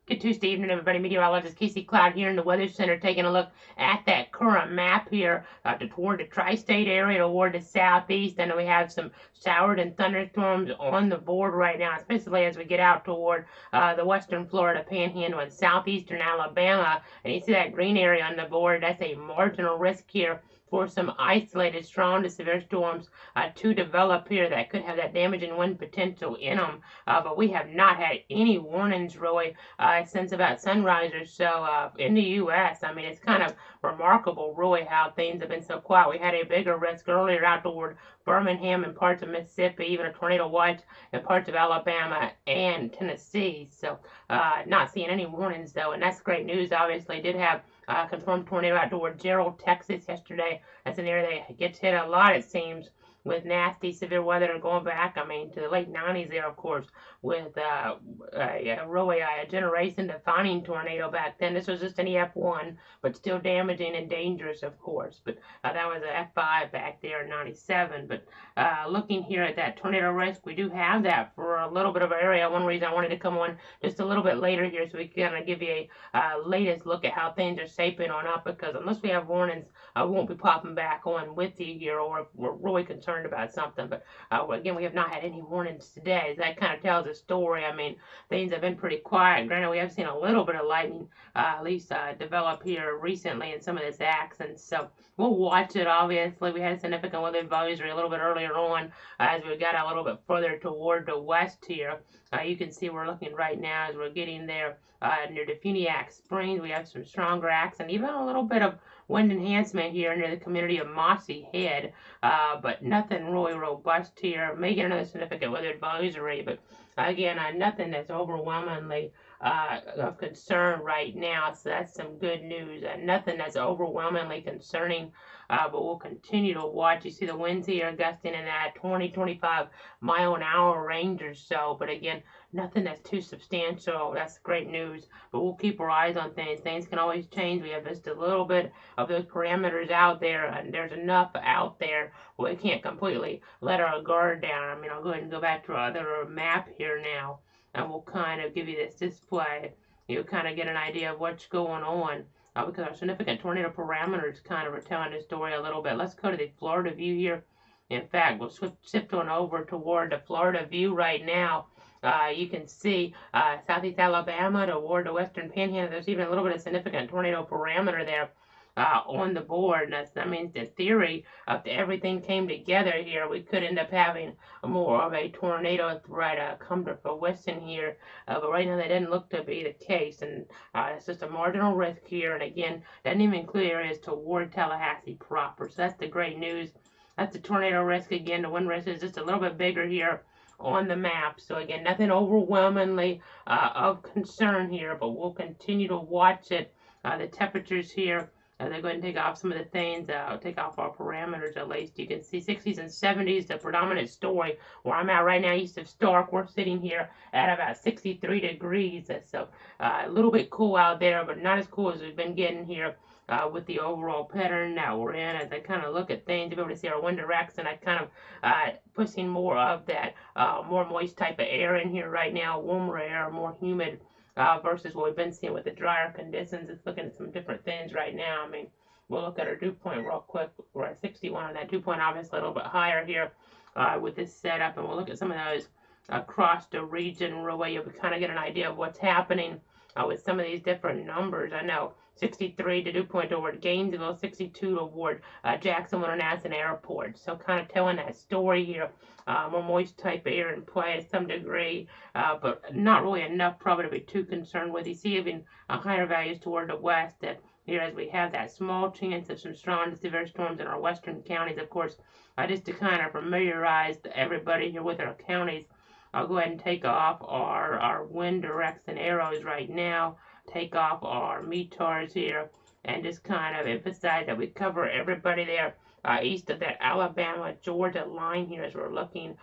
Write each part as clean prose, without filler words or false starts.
Good Tuesday evening, everybody. Meteorologist Casey Cloud here in the Weather Center taking a look at that current map here toward the tri-state area, toward the southeast. I know we have some showered and thunderstorms on the board right now, especially as we get out toward the western Florida panhandle and southeastern Alabama. And you see that green area on the board. That's a marginal risk here for some isolated strong to severe storms to develop here that could have that damaging wind potential in them. But we have not had any warnings really since about sunrise or so in the U.S. I mean, it's kind of remarkable really how things have been so quiet. We had a bigger risk earlier out toward Birmingham and parts of Mississippi, even a tornado watch in parts of Alabama and Tennessee. So not seeing any warnings though, and that's great news. Obviously, did have confirmed tornado out toward Gerald, Texas yesterday. That's an area that gets hit a lot, it seems, with nasty severe weather going back, I mean, to the late 90s there, of course, with really a generation-defining tornado back then. This was just an EF1, but still damaging and dangerous, of course. But that was an F5 back there in 97. But looking here at that tornado risk, we do have that for a little bit of an area. One reason I wanted to come on just a little bit later here so we can kind of give you a latest look at how things are shaping on up, because unless we have warnings, I won't be popping back on with you here, or if we're really concerned about something. But again, we have not had any warnings today. That kind of tells a story. I mean, things have been pretty quiet. Granted, we have seen a little bit of lightning at least develop here recently in some of this action. So we'll watch it. Obviously, we had a significant weather advisory a little bit earlier on as we got a little bit further toward the west here. You can see we're looking right now as we're getting there near the Funiac Springs. We have some stronger acts and even a little bit of wind enhancement here near the community of Mossy Head, but nothing really robust here. May get another significant weather advisory, but again, nothing that's overwhelmingly of concern right now, so that's some good news. Nothing that's overwhelmingly concerning, but we'll continue to watch. You see the winds here gusting in that 20-25 mile an hour range or so, but again, nothing that's too substantial. That's great news, but we'll keep our eyes on things. Things can always change. We have just a little bit of those parameters out there, and there's enough out there where we can't completely let our guard down. I mean, I'll go ahead and go back to our other map here now, and we'll kind of give you this display. You'll kind of get an idea of what's going on because our significant tornado parameters kind of are telling the story a little bit. Let's go to the Florida view here. In fact, we'll shift on over toward the Florida view right now. You can see southeast Alabama toward the western panhandle. There's even a little bit of significant tornado parameter there on the board. That means, in theory, if everything came together here, we could end up having more of a tornado threat come to fruition here. But right now, that doesn't look to be the case, and it's just a marginal risk here. And again, doesn't even include areas toward Tallahassee proper. So that's the great news. That's the tornado risk again. The wind risk is just a little bit bigger here on the map. So again, nothing overwhelmingly of concern here, but we'll continue to watch it. The temperatures here, they're going to take off some of the things. I'll take off our parameters at least. You can see 60s and 70s, the predominant story. Where I'm at right now, east of Stark, we're sitting here at about 63 degrees. So a little bit cool out there, but not as cool as we've been getting here. With the overall pattern that we're in, as I kind of look at things, you'll be able to see our wind direction. I kind of pushing more of that more moist type of air in here right now, warmer air, more humid versus what we've been seeing with the drier conditions. It's looking at some different things right now. I mean, we'll look at our dew point real quick. We're at 61 on that dew point, obviously a little bit higher here with this setup, and we'll look at some of those across the region. Really, you'll kind of get an idea of what's happening with some of these different numbers. I know 63 to dew point toward Gainesville, 62 toward Jacksonville International Airport. So kind of telling that story here. More moist type air in play to some degree, but not really enough probably to be too concerned with. You see even higher values toward the west that here as we have that small chance of some strong to severe storms in our western counties. Of course, just to kind of familiarize everybody here with our counties, I'll go ahead and take off our wind direction arrows right now, take off our METARs here, and just kind of emphasize that we cover everybody there east of that Alabama-Georgia line here as we're looking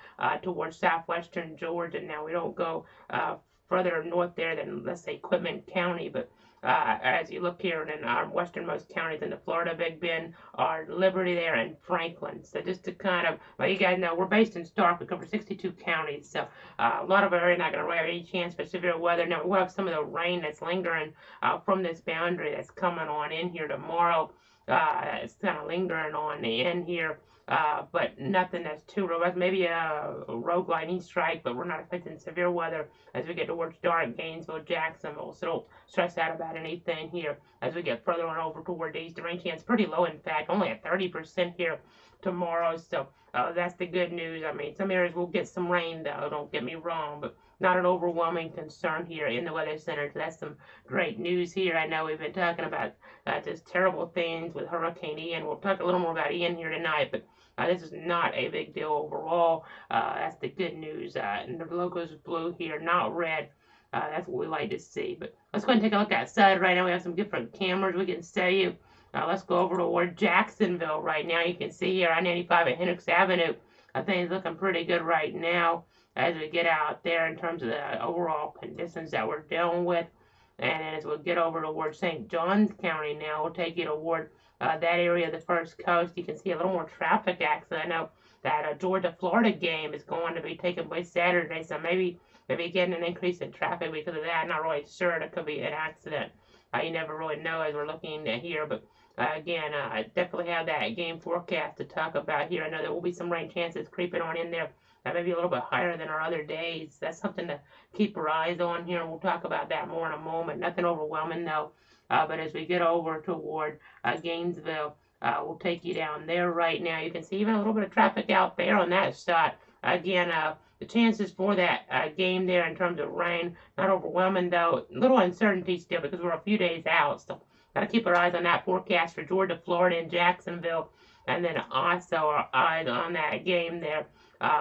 towards southwestern Georgia. Now, we don't go further north there than, let's say, Quitman County, but as you look here in our westernmost counties in the Florida Big Bend, are Liberty there and Franklin. So just to kind of let you guys know, we're based in Stark. We cover 62 counties, so a lot of our area not going to have any chance for severe weather. Now we'll have some of the rain that's lingering from this boundary that's coming on in here tomorrow. It's kind of lingering on the end here. But nothing that's too robust. Maybe a rogue lightning strike, but we're not expecting severe weather as we get towards dark Gainesville, Jacksonville. So don't stress out about anything here as we get further on over toward east. The rain chance pretty low, in fact, only at 30% here tomorrow. So that's the good news. I mean, some areas will get some rain, though. Don't get me wrong, but not an overwhelming concern here in the Weather Center. So that's some great news here. I know we've been talking about just terrible things with Hurricane Ian. We'll talk a little more about Ian here tonight, but this is not a big deal overall. That's the good news. And the logo's blue here, not red. That's what we like to see. But let's go ahead and take a look outside right now. We have some different cameras we can show you. Let's go over toward Jacksonville right now. You can see here I-95 at Hendricks Avenue. I think it's looking pretty good right now as we get out there in terms of the overall conditions that we're dealing with. And as we get over toward St. Johns County now, we'll take you toward that area of the First Coast. You can see a little more traffic accident. I know that Georgia-Florida game is going to be taking place Saturday, so maybe getting an increase in traffic because of that. I'm not really sure. It could be an accident. You never really know as we're looking at here, but again, I definitely have that game forecast to talk about here. I know there will be some rain chances creeping on in there. Maybe a little bit higher than our other days. That's something to keep our eyes on here. We'll talk about that more in a moment. Nothing overwhelming, though. But as we get over toward Gainesville, we'll take you down there right now. You can see even a little bit of traffic out there on that side. Again, the chances for that game there in terms of rain, not overwhelming, though. Little uncertainty still because we're a few days out. So got to keep our eyes on that forecast for Georgia, Florida, and Jacksonville. And then also our eyes on that game there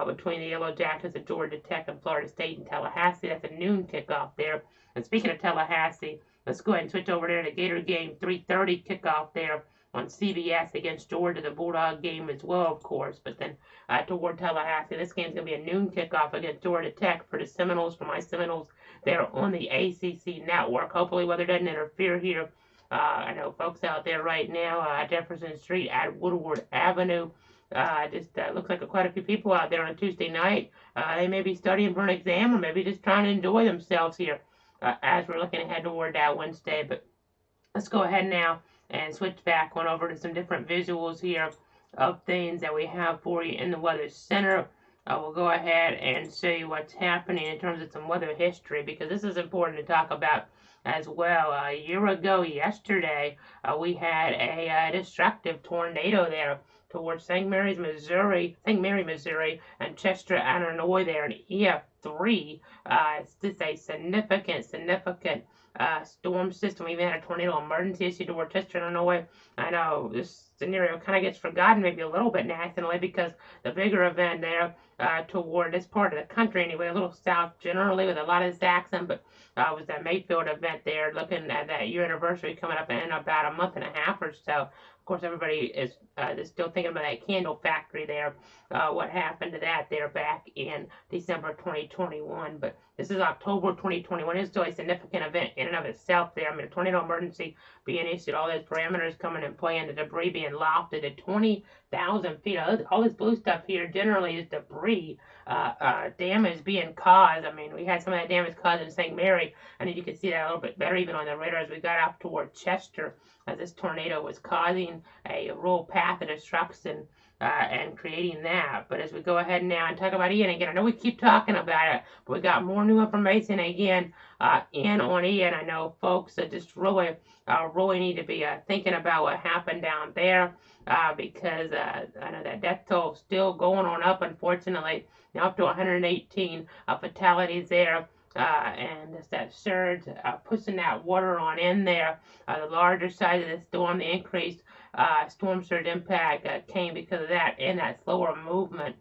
between the Yellow Jackets of Georgia Tech and Florida State and Tallahassee. That's a noon kickoff there. And speaking of Tallahassee, let's go ahead and switch over there to Gator game, 3:30 kickoff there on CBS against Georgia, the Bulldog game as well, of course. But then toward Tallahassee, this game's going to be a noon kickoff against Georgia Tech for the Seminoles, for my Seminoles. They're on the ACC network. Hopefully weather doesn't interfere here. I know folks out there right now at Jefferson Street at Woodward Avenue. Just looks like quite a few people out there on a Tuesday night. They may be studying for an exam or maybe just trying to enjoy themselves here as we're looking ahead toward that Wednesday. But let's go ahead now and switch back on over to some different visuals here of things that we have for you in the Weather Center. We'll go ahead and show you what's happening in terms of some weather history because this is important to talk about as well. A year ago yesterday, we had a destructive tornado there towards St. Mary, Missouri, and Chester, Illinois there in EF3. It's just a significant storm system. We even had a tornado emergency issue toward Chester, Illinois. I know this scenario kind of gets forgotten maybe a little bit nationally because the bigger event there toward this part of the country anyway, a little south generally with a lot of Saxon, but was that Mayfield event there, looking at that year anniversary coming up in about a month and a half or so. Of course, everybody is still thinking about that candle factory there, what happened to that there back in December 2021. But this is October 2021. It's still a significant event in and of itself there. I mean, a tornado emergency being issued, all those parameters coming in play, and the debris being lofted to 20,000 feet. All this blue stuff here generally is debris damage being caused. I mean, we had some of that damage caused in St. Mary, and you can see that a little bit better even on the radar as we got up toward Chester, as this tornado was causing a real path of destruction and creating that. But as we go ahead now and talk about Ian again, I know we keep talking about it, but we got more new information again in on Ian. I know folks just really need to be thinking about what happened down there because I know that death toll is still going on up, unfortunately, now up to 118 fatalities there. And it's that surge pushing that water on in there. The larger size of the storm, the increased storm surge impact came because of that and that slower movement.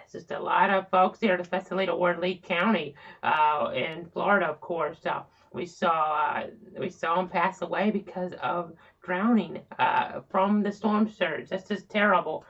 It's just a lot of folks here, especially toward Lee County in Florida, of course. We saw them pass away because of drowning from the storm surge. That's just terrible.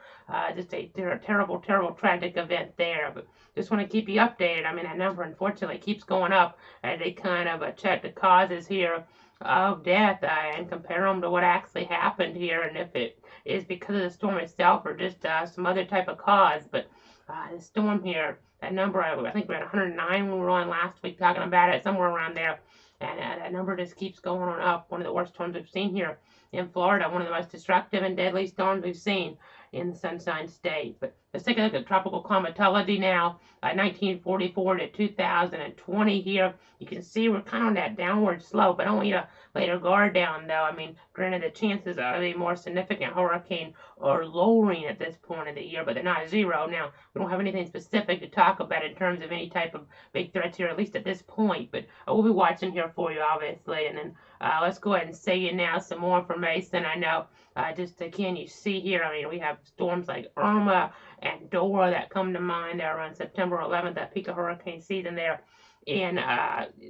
Just a terrible, tragic event there. But just want to keep you updated. I mean, that number unfortunately keeps going up as they kind of check the causes here of death and compare them to what actually happened here, and if it is because of the storm itself or just some other type of cause. But the storm here, that number, I think we had 109 when we were on last week talking about it, somewhere around there. And that number just keeps going on up. One of the worst storms we've seen here in Florida, one of the most destructive and deadly storms we've seen in the Sunshine State. But let's take a look at tropical climatology now, 1944 to 2020 here. You can see we're kind of on that downward slope. I don't want you to lay your guard down, though. I mean, granted, the chances of a more significant hurricane are lowering at this point of the year, but they're not zero. Now, we don't have anything specific to talk about in terms of any type of big threats here, at least at this point, but we'll be watching here for you, obviously. And then let's go ahead and say you now some more information. I know just again, you see here, I mean, we have storms like Irma and Dora that come to mind there around September 11th, that peak of hurricane season there in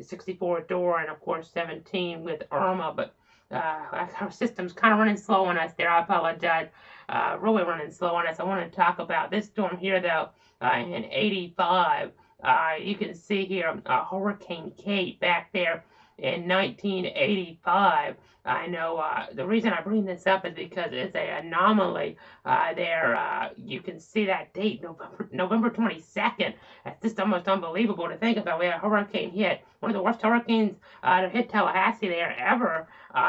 64 with Dora, and of course 17 with Irma. But our system's kind of running slow on us there. I apologize. Really running slow on us. I want to talk about this storm here, though, in 85. You can see here Hurricane Kate back there in 1985. I know the reason I bring this up is because it's an anomaly there. You can see that date, November 22nd. That's just almost unbelievable to think about. We had a hurricane hit, one of the worst hurricanes to hit Tallahassee there ever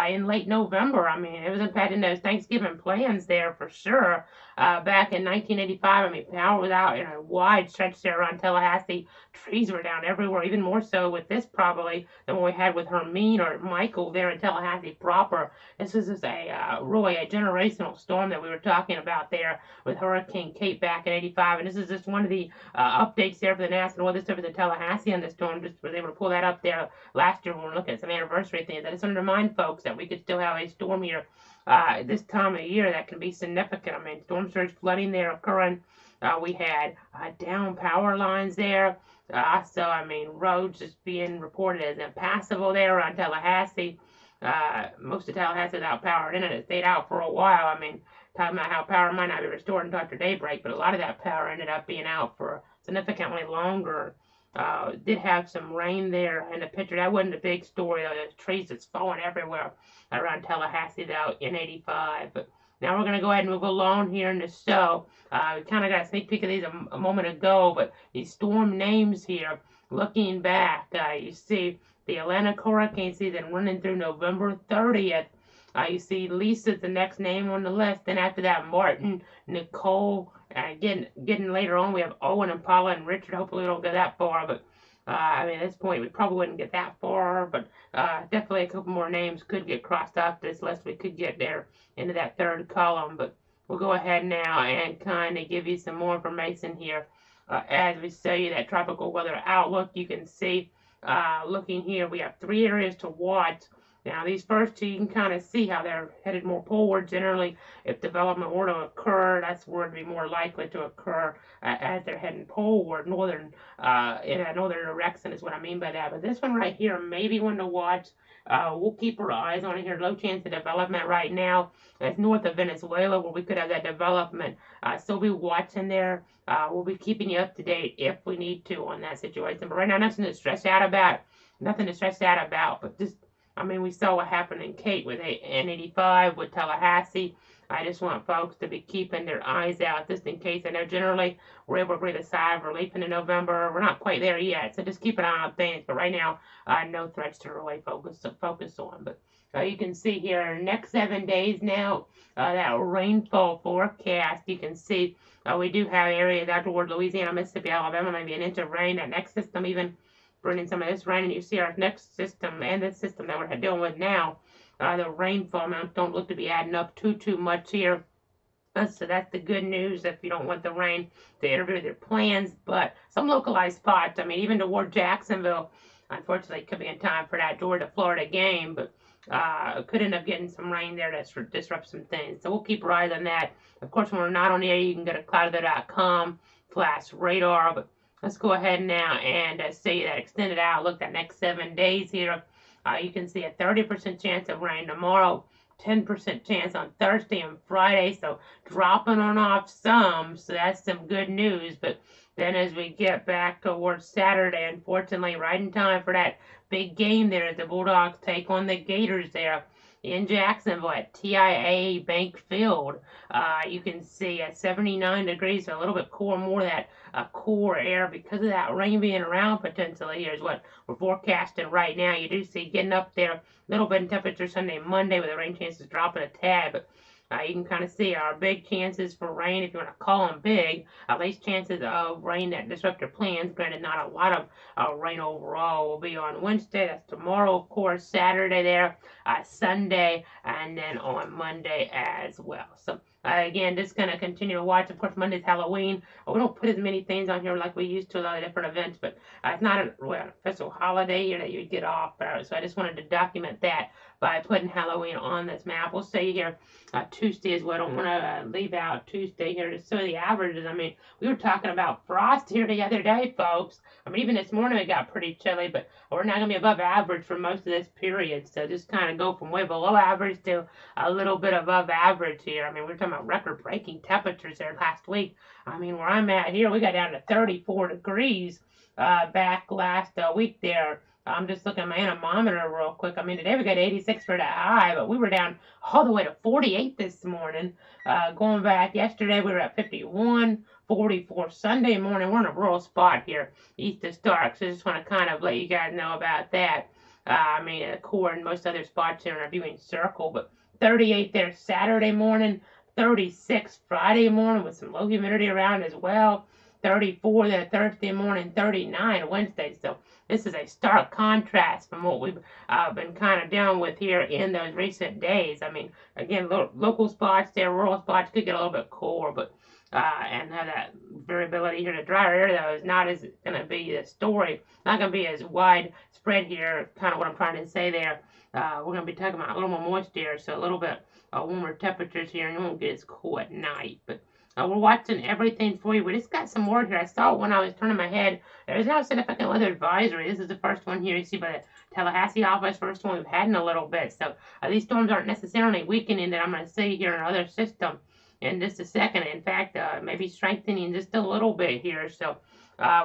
in late November. I mean, it was impacting those Thanksgiving plans there for sure. Back in 1985, I mean, power was out in a wide stretch there around Tallahassee. Trees were down everywhere, even more so with this probably than what we had with Hermine or Michael there in Tallahassee proper. This is just really a generational storm that we were talking about there with Hurricane Kate back in 85. And this is just one of the updates there for the National Weather Service in Tallahassee on the storm. Just was able to pull that up there last year when we were looking at some anniversary things. I just want to remind folks that we could still have a storm here this time of year that can be significant. I mean, storm surge flooding there occurring. We had down power lines there. So, I mean, roads just being reported as impassable there around Tallahassee. Most of Tallahassee is out power. Internet stayed out for a while. I mean, talking about how power might not be restored until after daybreak, but a lot of that power ended up being out for significantly longer. Did have some rain there in the picture. That wasn't a big story, though. There's trees that's falling everywhere around Tallahassee, though, in 85. But now we're going to go ahead and move along here in the show. We kind of got a sneak peek of these a moment ago, but these storm names here, looking back, you see the Atlantic hurricane season running through November 30th. You see Lisa's the next name on the list. Then after that, Martin, Nicole, getting later on, we have Owen and Paula and Richard. Hopefully we don't get that far, but I mean, at this point, we probably wouldn't get that far, but definitely a couple more names could get crossed off this list. We could get there into that third column, but we'll go ahead now and kind of give you some more information here. As we show you that tropical weather outlook, you can see, looking here, we have 3 areas to watch. Now, these first 2, you can kind of see how they're headed more poleward. Generally, if development were to occur, that's where it'd be more likely to occur as they're heading poleward. Northern, in a northern direction is what I mean by that. But this one right here may be one to watch. We'll keep our eyes on it here. Low chance of development right now. It's north of Venezuela where we could have that development. So we'll be watching there. We'll be keeping you up to date if we need to on that situation. But right now, nothing to stress out about. Nothing to stress out about, but just, I mean, we saw what happened in Kate with N85 with Tallahassee. I just want folks to be keeping their eyes out just in case. I know generally we're able to breathe a sigh of relief into November. We're not quite there yet, so just keep an eye on things. But right now, no threats to really focus on. But you can see here, next 7 days now, that rainfall forecast, you can see we do have areas out toward Louisiana, Mississippi, Alabama, maybe an inch of rain. That next system even bringing some of this rain, and you see our next system and this system that we're dealing with now, the rainfall amounts don't look to be adding up too much here. So that's the good news if you don't want the rain to interfere with your plans. But some localized spots, I mean, even toward Jacksonville, unfortunately, could be in time for that Georgia-Florida game, but could end up getting some rain there that disrupt some things. So we'll keep our eyes on that. Of course, when we're not on the air, you can go to cloudweather.com/radar, but let's go ahead now and see that extended outlook, that next 7 days here. You can see a 30% chance of rain tomorrow, 10% chance on Thursday and Friday, so dropping on off some, so that's some good news. But then as we get back towards Saturday, unfortunately, right in time for that big game there as the Bulldogs take on the Gators there in Jacksonville at TIAA Bank Field. You can see at 79 degrees, so a little bit cooler, more of that cooler air because of that rain being around potentially. Here's what we're forecasting right now. You do see getting up there a little bit in temperature Sunday, Monday, with the rain chances dropping a tad, but you can kind of see our big chances for rain, if you want to call them big, at least chances of rain that disrupt your plans. Granted, not a lot of rain overall will be on Wednesday. That's tomorrow, of course, Saturday there, Sunday, and then on Monday as well. So, again, just going to continue to watch. Of course, Monday's Halloween. We don't put as many things on here like we used to, a lot of different events, but it's not an official holiday here that you get off. So I just wanted to document that by putting Halloween on this map. We'll see here Tuesday as well. I don't want to leave out Tuesday here. Just some of the averages. I mean, we were talking about frost here the other day, folks. I mean, even this morning it got pretty chilly, but we're not going to be above average for most of this period. So just kind of go from way below average to a little bit above average here. I mean, we were talking about record-breaking temperatures there last week. I mean, where I'm at here, we got down to 34 degrees back last week there. I'm just looking at my anemometer real quick. I mean, today we got 86 for the high, but we were down all the way to 48 this morning. Going back yesterday, we were at 51, 44 Sunday morning. We're in a rural spot here, east of Stark, so I just want to kind of let you guys know about that. I mean, core and most other spots here in our viewing circle, but 38 there Saturday morning, 36 Friday morning with some low humidity around as well, 34 there Thursday morning, 39 Wednesday. So this is a stark contrast from what we've been kind of dealing with here in those recent days. I mean, again, local spots there, rural spots could get a little bit cooler, but and have that variability here. The drier air, though, is not as going to be the story, not going to be as widespread here, kind of what I'm trying to say there. We're going to be talking about a little more moist air, so a little bit warmer temperatures here, and it won't get as cool at night. But we're watching everything for you. We just got some word here. I saw it when I was turning my head. There's now a significant weather advisory. This is the first one here you see by the Tallahassee office, first one we've had in a little bit. So these storms aren't necessarily weakening that I'm going to see here in another system in just a second. In fact, maybe strengthening just a little bit here. So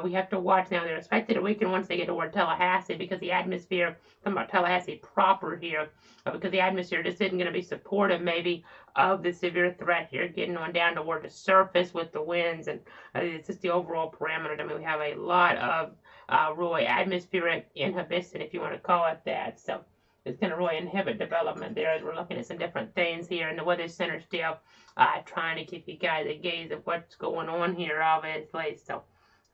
we have to watch now. They're expected to weaken once they get toward Tallahassee because the atmosphere, talking about Tallahassee proper here, because the atmosphere just isn't going to be supportive maybe of the severe threat here, getting on down toward the surface with the winds, and it's just the overall parameter. I mean, we have a lot of really atmospheric inhibition, if you want to call it that. So it's going to really inhibit development there as we're looking at some different things here. And the Weather Center still trying to keep you guys a gaze of what's going on here, obviously. So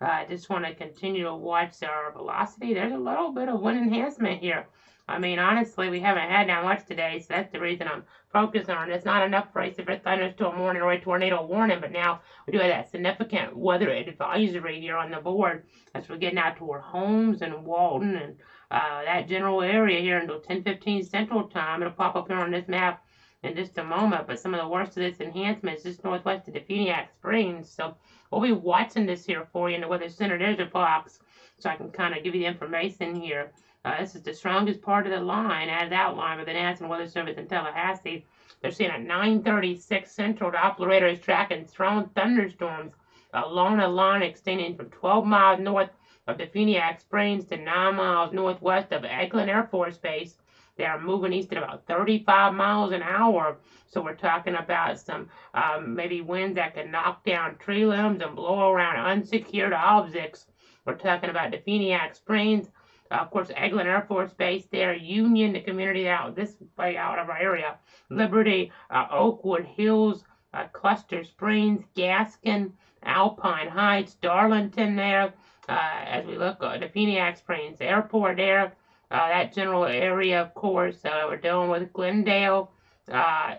I just want to continue to watch our velocity. There's a little bit of wind enhancement here. I mean, honestly, we haven't had that much today, so that's the reason I'm focused on it. It's not enough for a severe thunderstorm warning or a tornado warning, but now we do have that significant weather advisory here on the board as we're getting out toward Holmes and Walton and that general area here until 10:15 Central Time. It'll pop up here on this map in just a moment, but some of the worst of this enhancement is just northwest of Definiak Springs, so we'll be watching this here for you in the Weather Center. There's a box, so I can kind of give you the information here. This is the strongest part of the line, as outlined by the National Weather Service in Tallahassee. They're seeing at 9:36 Central, the operator is tracking strong thunderstorms along a line extending from 12 miles north of Definiak Springs to 9 miles northwest of Eglin Air Force Base. They are moving east at about 35 miles an hour. So we're talking about some maybe winds that can knock down tree limbs and blow around unsecured objects. We're talking about Definiak Springs. Of course, Eglin Air Force Base there, Union, the community out this way out of our area, Liberty, Oakwood Hills, Cluster Springs, Gaskin, Alpine Heights, Darlington there, as we look at Definiak Springs Airport there, that general area, of course. We're dealing with Glendale,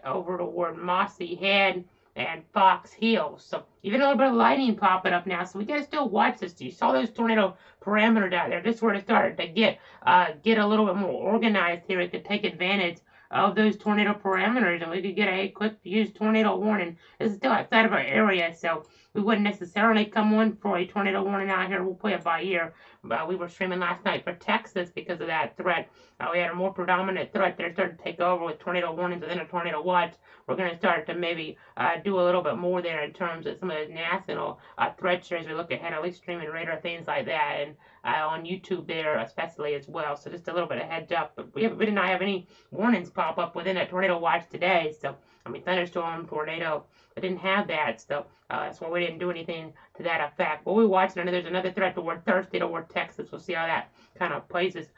over toward Mossy Head, and Fox Hills. So even a little bit of lightning popping up now. So we gotta still watch this. You saw those tornado parameters out there. This is where it started to get a little bit more organized here. It could take advantage of those tornado parameters, and we could get a quick fuse tornado warning. This is still outside of our area, so we wouldn't necessarily come on for a tornado warning out here. We'll play it by ear. But we were streaming last night for Texas because of that threat. We had a more predominant threat that started to take over with tornado warnings within a tornado watch. We're going to start to maybe do a little bit more there in terms of some of the national threats as we look ahead, at least streaming radar, things like that, and on YouTube there especially as well. So just a little bit of heads up. But we did not have any warnings pop up within that tornado watch today. So, I mean, thunderstorm, tornado, I didn't have that. So that's why we didn't do anything to that effect. But we're watching, and there's another threat toward Thursday, toward Texas. We'll see how that kind of plays its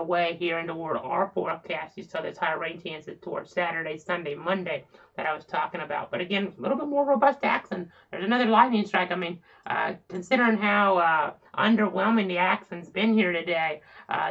way here and toward our forecast. You saw this higher rain chances towards Saturday, Sunday, Monday that I was talking about. But again, a little bit more robust action. There's another lightning strike. I mean, considering how underwhelming the action's been here today,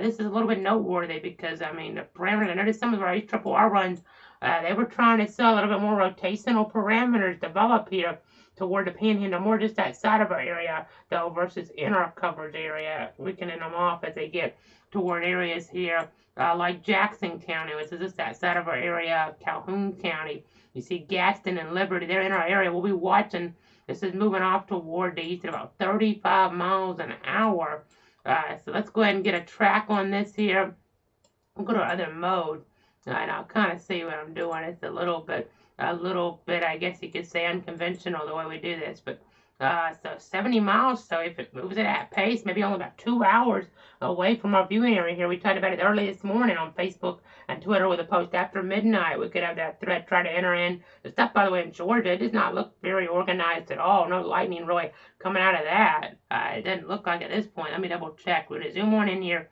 this is a little bit noteworthy because, I mean, the parameters, I noticed some of our HRRR runs, they were trying to sell a little bit more rotational parameters develop here toward the panhandle, more just outside of our area, though, versus in our coverage area, weakening them off as they get toward areas here like Jackson County, which is just outside of our area, Calhoun County. You see Gaston and Liberty, they're in our area. We'll be watching. This is moving off toward the east at about 35 miles an hour. So let's go ahead and get a track on this here. We'll go to other mode, and I'll kind of see what I'm doing. It's a little bit, I guess you could say, unconventional the way we do this. But so 70 miles, so if it moves at that pace, maybe only about 2 hours away from our viewing area here. We talked about it early this morning on Facebook and Twitter with a post after midnight. We could have that threat try to enter in. The stuff, by the way, in Georgia, it does not look very organized at all. No lightning really coming out of that. It doesn't look like at this point. Let me double check. We're going to zoom on in here.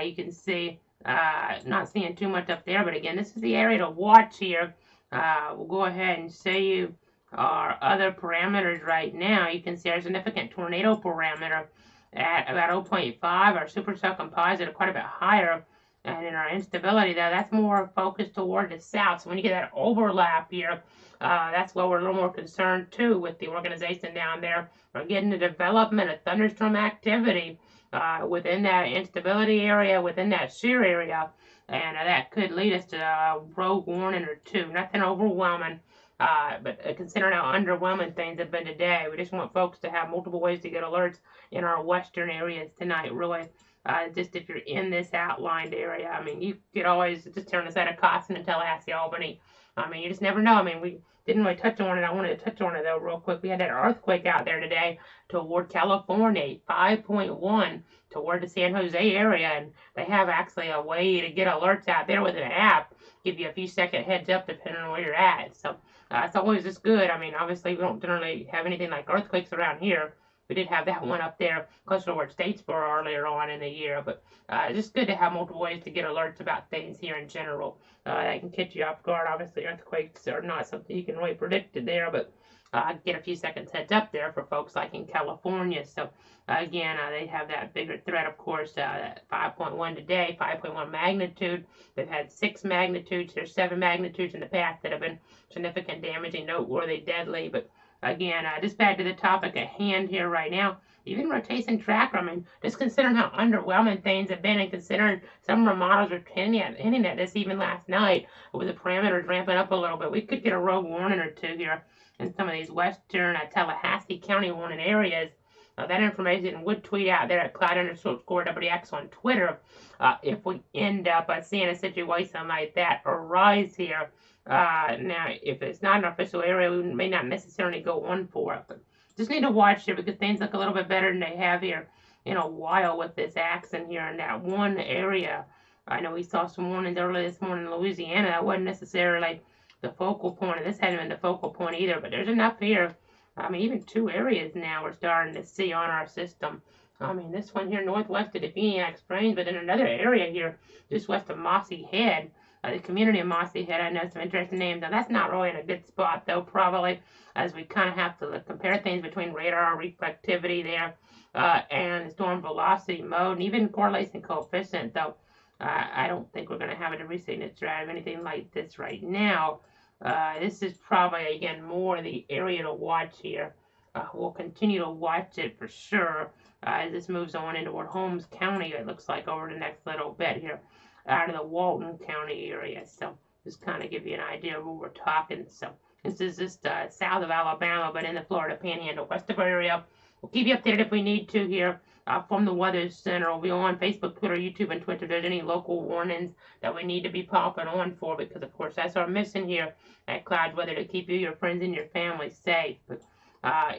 You can see, not seeing too much up there, but again, this is the area to watch here. We'll go ahead and show you our other parameters right now. You can see our significant tornado parameter at about 0.5, our supercell composite are quite a bit higher, and in our instability, though, that's more focused toward the south. So when you get that overlap here, that's why we're a little more concerned too with the organization down there. We're getting the development of thunderstorm activity within that instability area, within that shear area, and that could lead us to a rogue warning or two. Nothing overwhelming. But considering how underwhelming things have been today, we just want folks to have multiple ways to get alerts in our western areas tonight, really. Just if you're in this outlined area, I mean, you could always just turn the side of Costin and Tallahassee, Albany. I mean, you just never know. I mean, we didn't really touch on it. I wanted to touch on it, though, real quick. We had that earthquake out there today toward California, 5.1 toward the San Jose area, and they have actually a way to get alerts out there with an app, give you a few second heads up depending on where you're at. So it's always just good. I mean, obviously, we don't generally have anything like earthquakes around here. We did have that one up there closer to where Statesboro earlier on in the year, but it's just good to have multiple ways to get alerts about things here in general. They can catch you off guard. Obviously, earthquakes are not something you can really predict there, but get a few seconds heads up there for folks like in California. So again, they have that bigger threat, of course, 5.1 today, 5.1 magnitude. They've had 6 magnitudes. There's 7 magnitudes in the past that have been significant, damaging, noteworthy, deadly. But again, just back to the topic at hand here right now. Even rotation tracker, I mean, just considering how underwhelming things have been and considering some of our models were hinting at this even last night with the parameters ramping up a little bit, we could get a rogue warning or two here in some of these western Tallahassee County warning areas. That information would tweet out there at Cloud_WX on Twitter if we end up seeing a situation like that arise here. Now, if it's not an official area, we may not necessarily go on for it, but just need to watch here because things look a little bit better than they have here in a while with this action here in that one area. I know we saw some warnings earlier this morning in Louisiana. That wasn't necessarily the focal point, and this hadn't been the focal point either, but there's enough here. I mean, even 2 areas now we're starting to see on our system. I mean, this one here northwest of the Phoenix Springs, but in another area here just west of Mossy Head, the community of Mossy Head. I know some interesting names. Now, that's not really in a good spot, though, probably, as we kind of have to compare things between radar reflectivity there and the storm velocity mode, and even correlation coefficient, though. I don't think we're going to have a resignature out of anything like this right now. This is probably, again, more the area to watch here. We'll continue to watch it for sure as this moves on into Holmes County, it looks like, over the next little bit here, out of the Walton County area. So just kind of give you an idea of who we're talking. So this is just south of Alabama, but in the Florida Panhandle, west of our area. We'll keep you updated if we need to here from the Weather Center. We'll be on Facebook, Twitter, YouTube, and Twitter. If there's any local warnings that we need to be popping on for, because of course that's our mission here at Cloud Weather, to keep you, your friends, and your family safe. But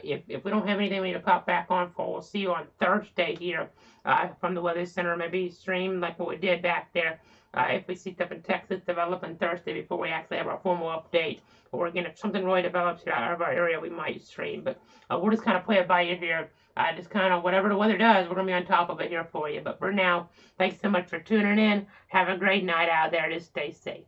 if we don't have anything we need to pop back on for, we'll see you on Thursday here from the Weather Center. Maybe stream like what we did back there. If we see stuff in Texas developing Thursday before we actually have our formal update, or again, if something really develops here out of our area, we might stream. But we'll just kind of play it by ear here. Just kind of whatever the weather does, we're going to be on top of it here for you. But for now, thanks so much for tuning in. Have a great night out there. Just stay safe.